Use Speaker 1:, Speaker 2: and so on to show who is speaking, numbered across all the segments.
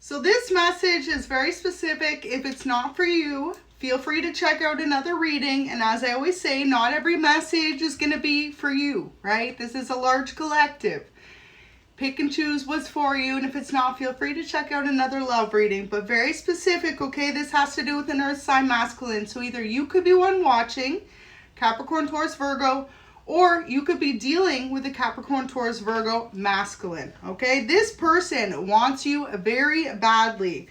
Speaker 1: So this message is very specific. If it's not for you, feel free to check out another reading. And as I always say, not every message is going to be for you, right? This is a large collective. Pick and choose what's for you. And if it's not, feel free to check out another love reading. But very specific, okay? This has to do with an earth sign masculine. So either you could be one watching, Capricorn, Taurus, Virgo, or you could be dealing with a Capricorn, Taurus, Virgo masculine, okay? This person wants you very badly.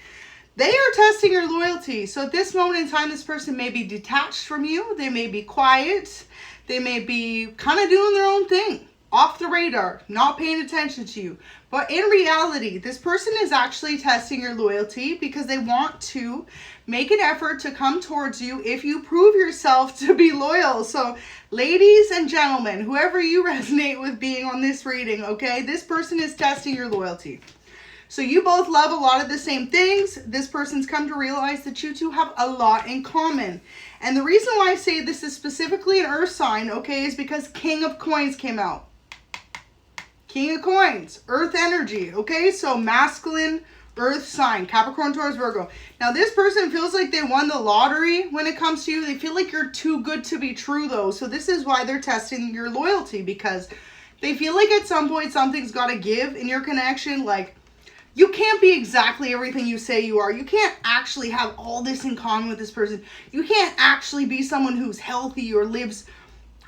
Speaker 1: They are testing your loyalty. So at this moment in time, this person may be detached from you. They may be quiet. They may be kind of doing their own thing, off the radar, not paying attention to you. But in reality, this person is actually testing your loyalty because they want to make an effort to come towards you if you prove yourself to be loyal. So ladies and gentlemen, whoever you resonate with being on this reading, okay, this person is testing your loyalty. So you both love a lot of the same things. This person's come to realize that you two have a lot in common. And the reason why I say this is specifically an earth sign, okay, is because King of Coins came out. King of Coins, earth energy, okay? So masculine, earth sign, Capricorn, Taurus, Virgo. Now this person feels like they won the lottery when it comes to you. They feel like you're too good to be true though. So this is why they're testing your loyalty, because they feel like at some point something's got to give in your connection. Like you can't be exactly everything you say you are. You can't actually have all this in common with this person. You can't actually be someone who's healthy or lives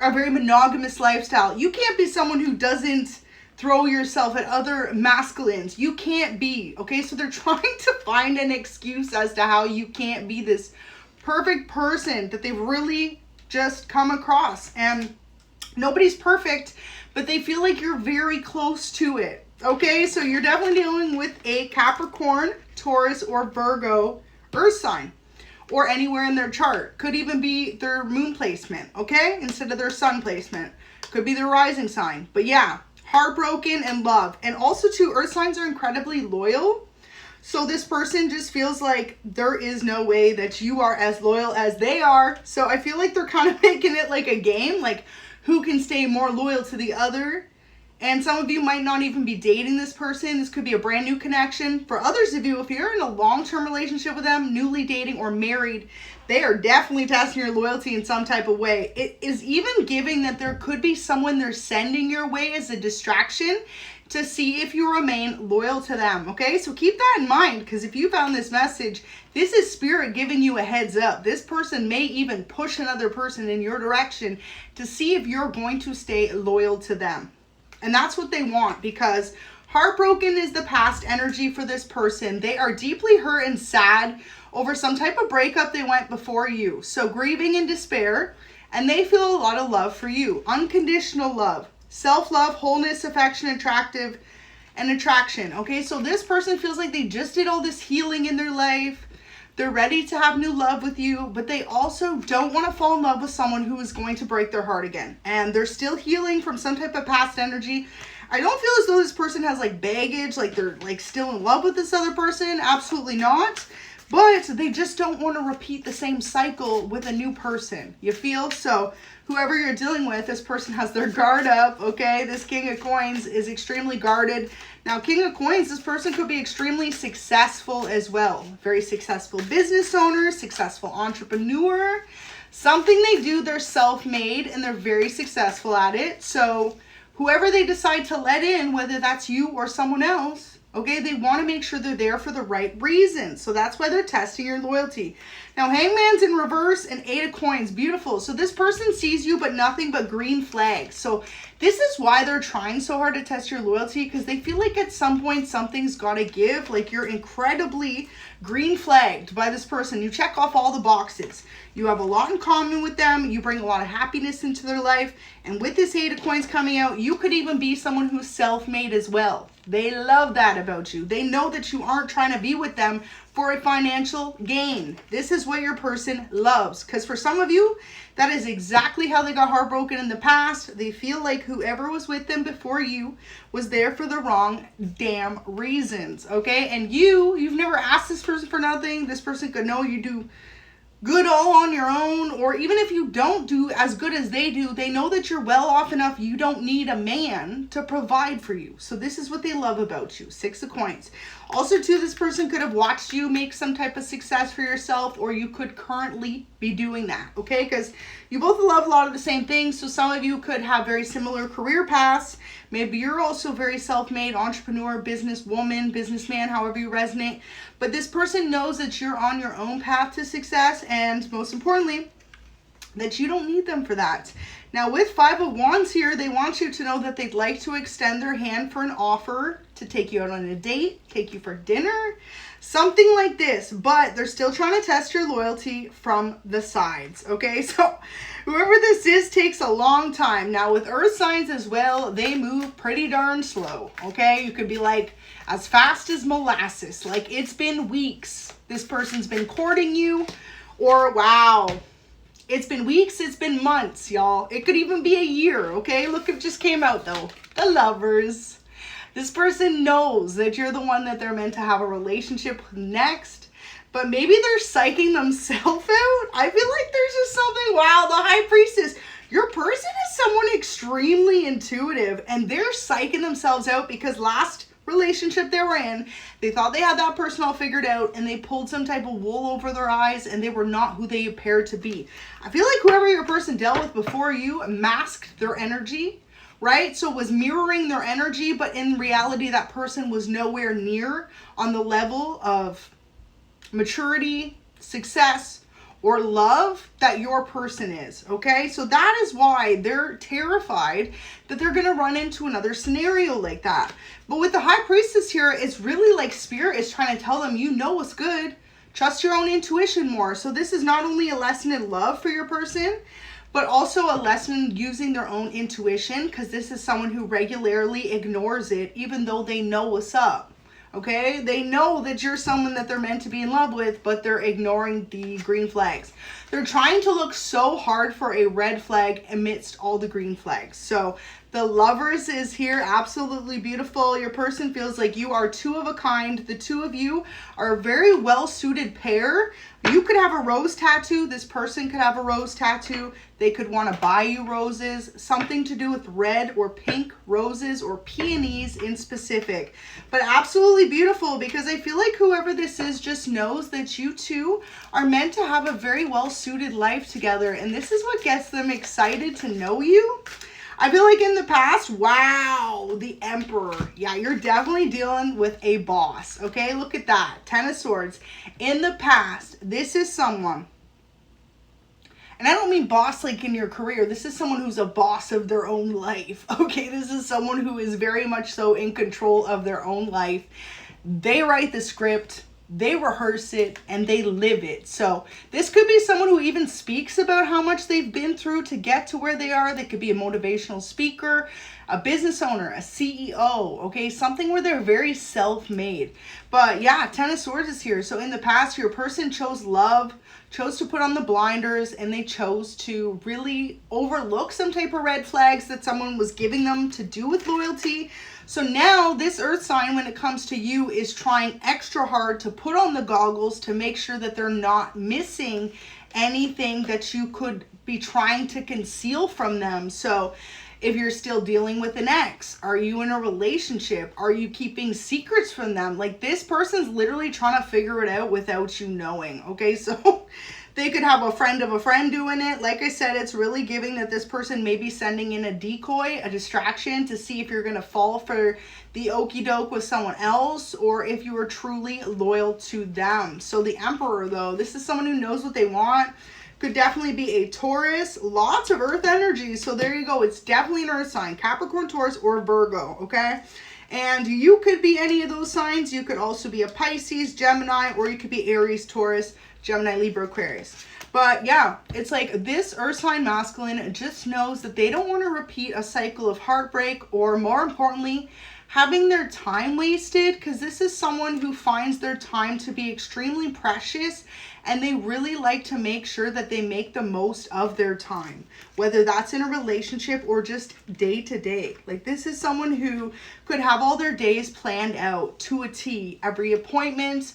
Speaker 1: a very monogamous lifestyle. You can't be someone who doesn't throw yourself at other masculines. You can't be, okay? So they're trying to find an excuse as to how you can't be this perfect person that they've really just come across. And nobody's perfect, but they feel like you're very close to it, okay? So you're definitely dealing with a Capricorn, Taurus, or Virgo earth sign, or anywhere in their chart. Could even be their moon placement, okay? Instead of their sun placement. Could be their rising sign. But yeah, heartbroken and love. And also too, earth signs are incredibly loyal. So this person just feels like there is no way that you are as loyal as they are. So I feel like they're kind of making it like a game, like who can stay more loyal to the other. And some of you might not even be dating this person. This could be a brand new connection. For others of you, if you're in a long-term relationship with them, newly dating or married, they are definitely testing your loyalty in some type of way. It is even giving that there could be someone they're sending your way as a distraction to see if you remain loyal to them, okay? So keep that in mind, because if you found this message, this is spirit giving you a heads up. This person may even push another person in your direction to see if you're going to stay loyal to them. And that's what they want, because heartbroken is the past energy for this person. They are deeply hurt and sad over some type of breakup they went before you. So grieving and despair, and they feel a lot of love for you. Unconditional love, self-love, wholeness, affection, attraction. Okay, so this person feels like they just did all this healing in their life. They're ready to have new love with you, but they also don't want to fall in love with someone who is going to break their heart again. And they're still healing from some type of past energy. I don't feel as though this person has like baggage, like they're like still in love with this other person. Absolutely not. But they just don't want to repeat the same cycle with a new person. You feel? So whoever you're dealing with, this person has their guard up, okay? This King of Coins is extremely guarded. Now, King of Coins, this person could be extremely successful as well. Very successful business owner, successful entrepreneur. Something they do, they're self-made and they're very successful at it. So whoever they decide to let in, whether that's you or someone else, okay, they want to make sure they're there for the right reasons. So that's why they're testing your loyalty. Now, Hangman's in reverse and 8 of Coins. Beautiful. So this person sees you, but nothing but green flags. So this is why they're trying so hard to test your loyalty, because they feel like at some point something's got to give. Like you're incredibly green flagged by this person. You check off all the boxes. You have a lot in common with them. You bring a lot of happiness into their life. And with this 8 of Coins coming out, you could even be someone who's self-made as well. They love that about you. They know that you aren't trying to be with them for a financial gain. This is what your person loves. Because for some of you, that is exactly how they got heartbroken in the past. They feel like whoever was with them before you was there for the wrong damn reasons, okay? And you've never asked this person for nothing. This person could know you do good all on your own, or even if you don't do as good as they do, they know that you're well off enough you don't need a man to provide for you. So this is what they love about you. 6 of Coins. Also too, this person could have watched you make some type of success for yourself, or you could currently be doing that, okay? Because you both love a lot of the same things. So some of you could have very similar career paths. Maybe you're also very self-made entrepreneur, businesswoman, businessman, however you resonate. But this person knows that you're on your own path to success, and most importantly, that you don't need them for that. Now with Five of Wands here, they want you to know that they'd like to extend their hand for an offer to take you out on a date, take you for dinner, something like this, but they're still trying to test your loyalty from the sides, okay? So whoever this is takes a long time. Now with earth signs as well, they move pretty darn slow, okay? You could be like as fast as molasses, like it's been weeks. This person's been courting you, or wow, it's been weeks, it's been months, y'all. It could even be a year, okay? Look, it just came out though. The Lovers. This person knows that you're the one that they're meant to have a relationship with next, but maybe they're psyching themselves out. I feel like there's just something, wow, the High Priestess. Your person is someone extremely intuitive, and they're psyching themselves out because last relationship they were in, they thought they had that person all figured out, and they pulled some type of wool over their eyes, and they were not who they appeared to be. I feel like whoever your person dealt with before you masked their energy, right? So it was mirroring their energy, but in reality that person was nowhere near on the level of maturity, success, or love that your person is, okay? So that is why they're terrified that they're gonna run into another scenario like that. But with the High Priestess here, it's really like Spirit is trying to tell them, you know what's good. Trust your own intuition more. So this is not only a lesson in love for your person, but also a lesson in using their own intuition, because this is someone who regularly ignores it even though they know what's up. Okay, they know that you're someone that they're meant to be in love with, but they're ignoring the green flags. They're trying to look so hard for a red flag amidst all the green flags. So the Lovers is here, absolutely beautiful. Your person feels like you are two of a kind. The two of you are a very well-suited pair. You could have a rose tattoo. This person could have a rose tattoo. They could want to buy you roses, something to do with red or pink roses or peonies in specific. But absolutely beautiful, because I feel like whoever this is just knows that you two are meant to have a very well-suited life together. And this is what gets them excited to know you. I feel like in the past, wow, the Emperor. Yeah, you're definitely dealing with a boss, okay? Look at that, Ten of Swords. In the past, this is someone, and I don't mean boss like in your career. This is someone who's a boss of their own life, okay? This is someone who is very much so in control of their own life. They write the script, they rehearse it, and they live it. So this could be someone who even speaks about how much they've been through to get to where they are. They could be a motivational speaker, a business owner, a CEO, okay? Something where they're very self-made. But yeah, Ten of Swords is here. So in the past, your person chose love, chose to put on the blinders, and they chose to really overlook some type of red flags that someone was giving them to do with loyalty. So now this earth sign, when it comes to you, is trying extra hard to put on the goggles to make sure that they're not missing anything that you could be trying to conceal from them. So if you're still dealing with an ex, are you in a relationship? Are you keeping secrets from them? Like, this person's literally trying to figure it out without you knowing, okay? So they could have a friend of a friend doing it. Like I said, it's really giving that this person may be sending in a decoy, a distraction, to see if you're going to fall for the okie doke with someone else, or if you are truly loyal to them. So the Emperor, though, this is someone who knows what they want. Could definitely be a Taurus, lots of earth energy. So there you go. It's definitely an earth sign, Capricorn, Taurus, or Virgo, okay? And you could be any of those signs. You could also be a Pisces, Gemini, or you could be Aries, Taurus, Gemini, Libra, Aquarius. But yeah, it's like this earth sign masculine just knows that they don't want to repeat a cycle of heartbreak, or more importantly, having their time wasted, because this is someone who finds their time to be extremely precious, and they really like to make sure that they make the most of their time, whether that's in a relationship or just day to day. Like, this is someone who could have all their days planned out to a T, every appointment.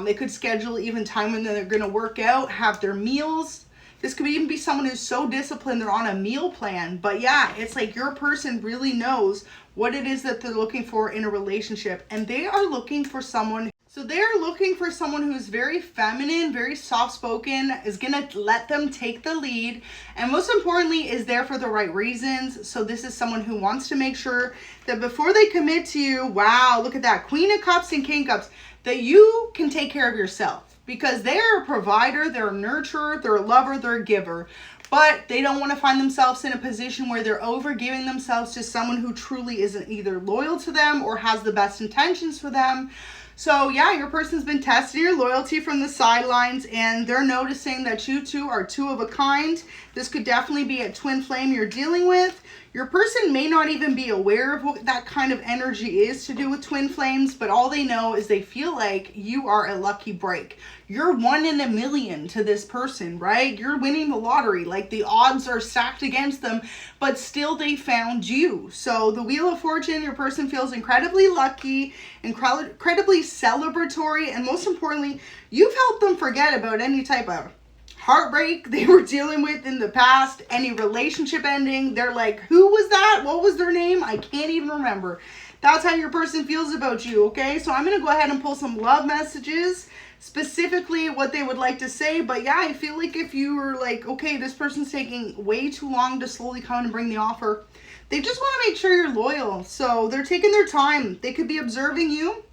Speaker 1: They could schedule even time when they're going to work out, have their meals. This could even be someone who's so disciplined they're on a meal plan. But yeah, it's like your person really knows what it is that they're looking for in a relationship. And they are looking for someone. So they are looking for someone who's very feminine, very soft-spoken, is going to let them take the lead, and most importantly, is there for the right reasons. So this is someone who wants to make sure that before they commit to you, wow, look at that, Queen of Cups and King of Cups, that you can take care of yourself, because they're a provider, they're a nurturer, they're a lover, they're a giver. But they don't want to find themselves in a position where they're over giving themselves to someone who truly isn't either loyal to them or has the best intentions for them. So yeah, your person's been testing your loyalty from the sidelines, and they're noticing that you two are two of a kind. This could definitely be a twin flame you're dealing with. Your person may not even be aware of what that kind of energy is to do with twin flames, but all they know is they feel like you are a lucky break. You're 1 in a million to this person, right? You're winning the lottery. Like, the odds are stacked against them, but still they found you. So the Wheel of Fortune, your person feels incredibly lucky, incredibly celebratory, and most importantly, you've helped them forget about any type of heartbreak they were dealing with in the past, any relationship ending. They're like, who was that? What was their name? I can't even remember. That's how your person feels about you, okay? So I'm going to go ahead and pull some love messages, specifically what they would like to say. But yeah, I feel like if you were like, okay, this person's taking way too long to slowly come and bring the offer, they just want to make sure you're loyal. So they're taking their time. They could be observing you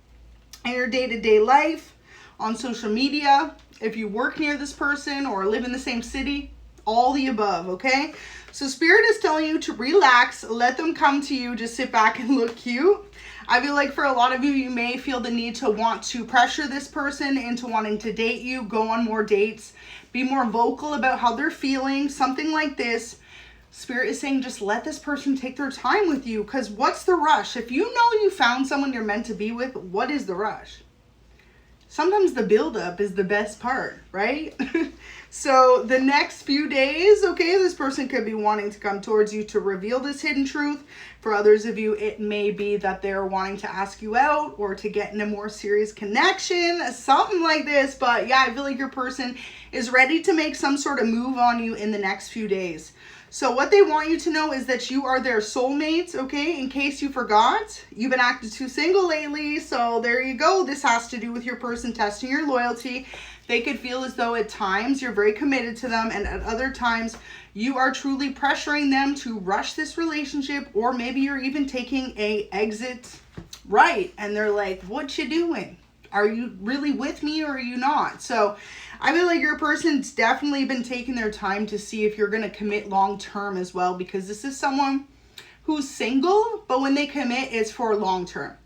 Speaker 1: in your day-to-day life, on social media, if you work near this person or live in the same city, all the above, okay? So Spirit is telling you to relax, let them come to you, just sit back and look cute. I feel like for a lot of you, you may feel the need to want to pressure this person into wanting to date you, go on more dates, be more vocal about how they're feeling, something like this. Spirit is saying just let this person take their time with you, because what's the rush? If you know you found someone you're meant to be with, what is the rush? Sometimes the buildup is the best part, right? So the next few days, okay, this person could be wanting to come towards you to reveal this hidden truth. For others of you, it may be that they're wanting to ask you out or to get in a more serious connection, something like this. But yeah, I feel like your person is ready to make some sort of move on you in the next few days. So what they want you to know is that you are their soulmates, okay? In case you forgot, you've been acting too single lately. So there you go. This has to do with your person testing your loyalty. They could feel as though at times you're very committed to them, and at other times you are truly pressuring them to rush this relationship, or maybe you're even taking a exit right, and they're like, what you doing? Are you really with me or are you not? So I feel like your person's definitely been taking their time to see if you're going to commit long term as well, because this is someone who's single, but when they commit, it's for long term.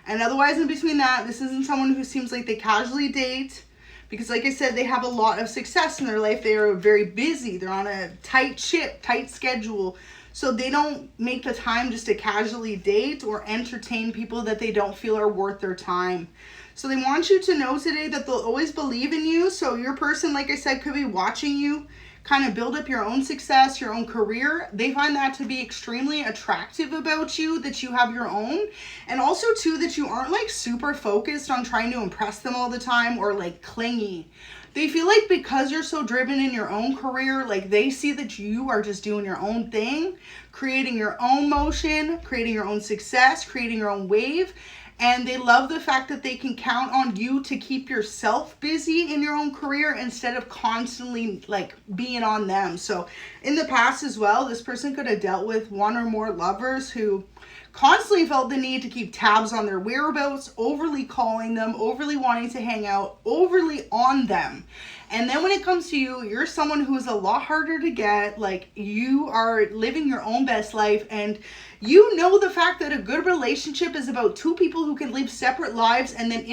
Speaker 1: And otherwise, in between that, this isn't someone who seems like they casually date, because like I said, they have a lot of success in their life. They are very busy. They're on a tight ship, tight schedule. So they don't make the time just to casually date or entertain people that they don't feel are worth their time. So they want you to know today that they'll always believe in you. So your person, like I said, could be watching you kind of build up your own success, your own career. They find that to be extremely attractive about you, that you have your own. And also too, that you aren't like super focused on trying to impress them all the time or like clingy. They feel like because you're so driven in your own career, like they see that you are just doing your own thing, creating your own motion, creating your own success, creating your own wave. And they love the fact that they can count on you to keep yourself busy in your own career instead of constantly like being on them. So in the past as well, this person could have dealt with one or more lovers who constantly felt the need to keep tabs on their whereabouts, overly calling them, overly wanting to hang out, overly on them. And then when it comes to you, you're someone who's a lot harder to get. Like, you are living your own best life, and you know the fact that a good relationship is about two people who can live separate lives and then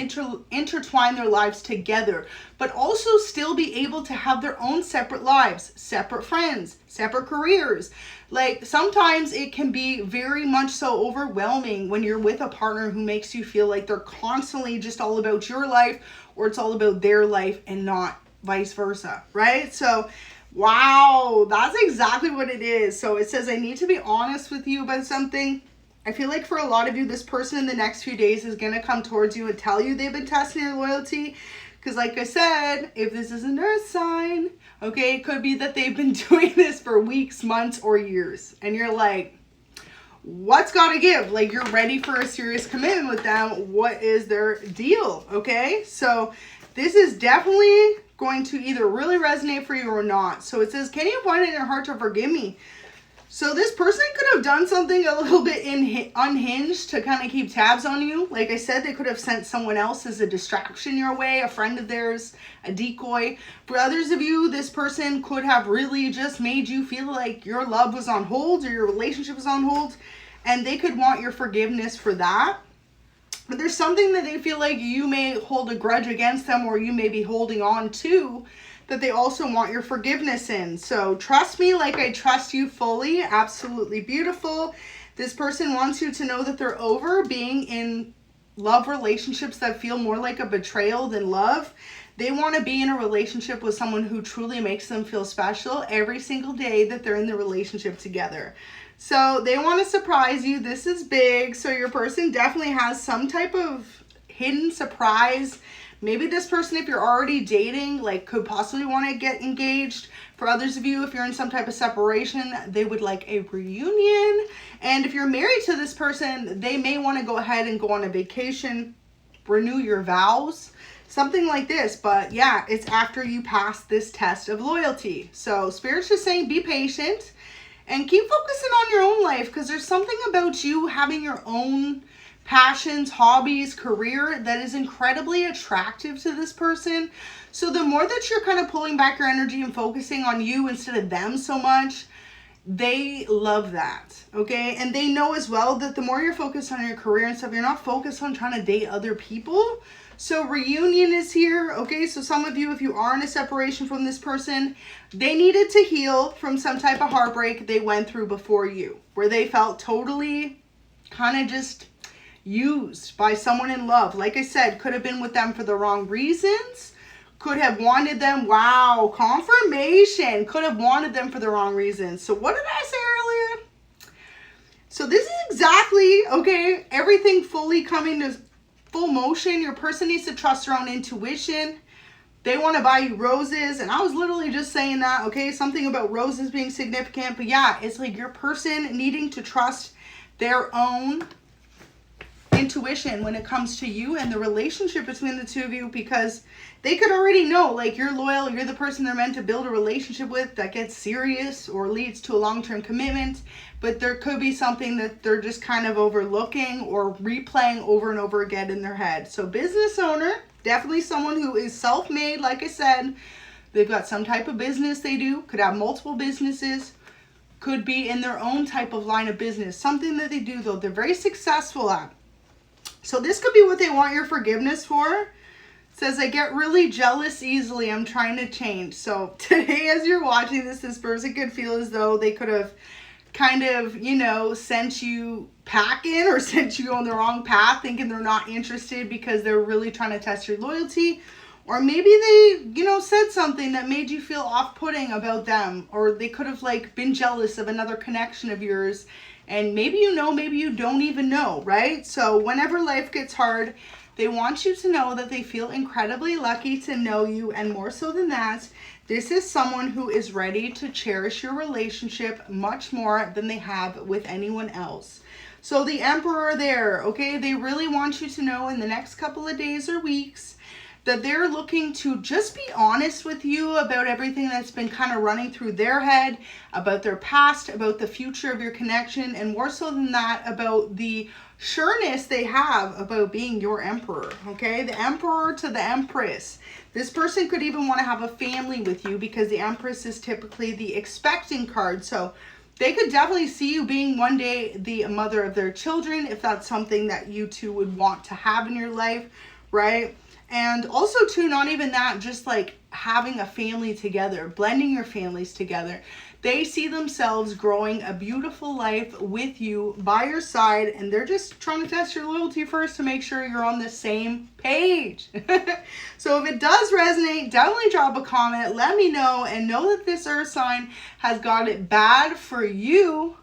Speaker 1: intertwine their lives together, but also still be able to have their own separate lives, separate friends, separate careers. Like, sometimes it can be very much so overwhelming when you're with a partner who makes you feel like they're constantly just all about your life, or it's all about their life and not vice versa, right? So wow, that's exactly what it is. So it says, I need to be honest with you about something. I feel like for a lot of you, this person in the next few days is going to come towards you and tell you they've been testing your loyalty. Because like I said, if this is an earth sign, okay, it could be that they've been doing this for weeks, months, or years. And you're like, what's got to give? Like, you're ready for a serious commitment with them. What is their deal? Okay, so this is definitely going to either really resonate for you or not. So it says, can you find it in your heart to forgive me? So this person could have done something a little bit unhinged to kind of keep tabs on you. Like I said, they could have sent someone else as a distraction your way, a friend of theirs, a decoy. For others of you, this person could have really just made you feel like your love was on hold or your relationship was on hold, and they could want your forgiveness for that. But there's something that they feel like you may hold a grudge against them, or you may be holding on to, that they also want your forgiveness in. So trust me like I trust you fully. Absolutely beautiful. This person wants you to know that they're over being in love relationships that feel more like a betrayal than love. They want to be in a relationship with someone who truly makes them feel special every single day that they're in the relationship together. So they want to surprise you. This is big. So your person definitely has some type of hidden surprise. Maybe this person, if you're already dating, like, could possibly want to get engaged. For others of you, if you're in some type of separation, they would like a reunion. And if you're married to this person, they may want to go ahead and go on a vacation, renew your vows, something like this. But yeah, it's after you pass this test of loyalty. So Spirit's just saying, be patient and keep focusing on your own life, because there's something about you having your own passions, hobbies, career that is incredibly attractive to this person. So the more that you're kind of pulling back your energy and focusing on you instead of them so much, they love that, okay? And they know as well that the more you're focused on your career and stuff, you're not focused on trying to date other people. So reunion is here, okay? So some of you, if you are in a separation from this person, they needed to heal from some type of heartbreak they went through before you, where they felt totally kind of just used by someone in love. Like I said, could have been with them for the wrong reasons, could have wanted them, wow, confirmation, could have wanted them for the wrong reasons. So what did I say earlier? So this is exactly, okay, everything fully coming to full motion. Your person needs to trust their own intuition. They want to buy you roses, and I was literally just saying that, okay, something about roses being significant. But yeah, it's like your person needing to trust their own intuition when it comes to you and the relationship between the two of you, because they could already know, like, you're loyal, you're the person they're meant to build a relationship with that gets serious or leads to a long-term commitment. But there could be something that they're just kind of overlooking or replaying over and over again in their head. So business owner, definitely someone who is self-made. Like I said, they've got some type of business they do, could have multiple businesses, could be in their own type of line of business, something that they do though they're very successful at. So this could be what they want your forgiveness for. It says, I get really jealous easily. I'm trying to change. So today, as you're watching this person could feel as though they could have kind of, you know, sent you packing or sent you on the wrong path, thinking they're not interested because they're really trying to test your loyalty. Or maybe they, you know, said something that made you feel off-putting about them. Or they could have, like, been jealous of another connection of yours. And maybe you know, maybe you don't even know, right? So whenever life gets hard, they want you to know that they feel incredibly lucky to know you. And more so than that, this is someone who is ready to cherish your relationship much more than they have with anyone else. So the Emperor there, okay, they really want you to know in the next couple of days or weeks that they're looking to just be honest with you about everything that's been kind of running through their head, about their past, about the future of your connection, and more so than that, about the sureness they have about being your emperor, okay? The Emperor to the Empress. This person could even want to have a family with you, because the Empress is typically the expecting card. So they could definitely see you being one day the mother of their children, if that's something that you two would want to have in your life, right? And also too, not even that, just like having a family together, blending your families together. They see themselves growing a beautiful life with you by your side, and they're just trying to test your loyalty first to make sure you're on the same page. So if it does resonate, definitely drop a comment, let me know, and know that this earth sign has got it bad for you.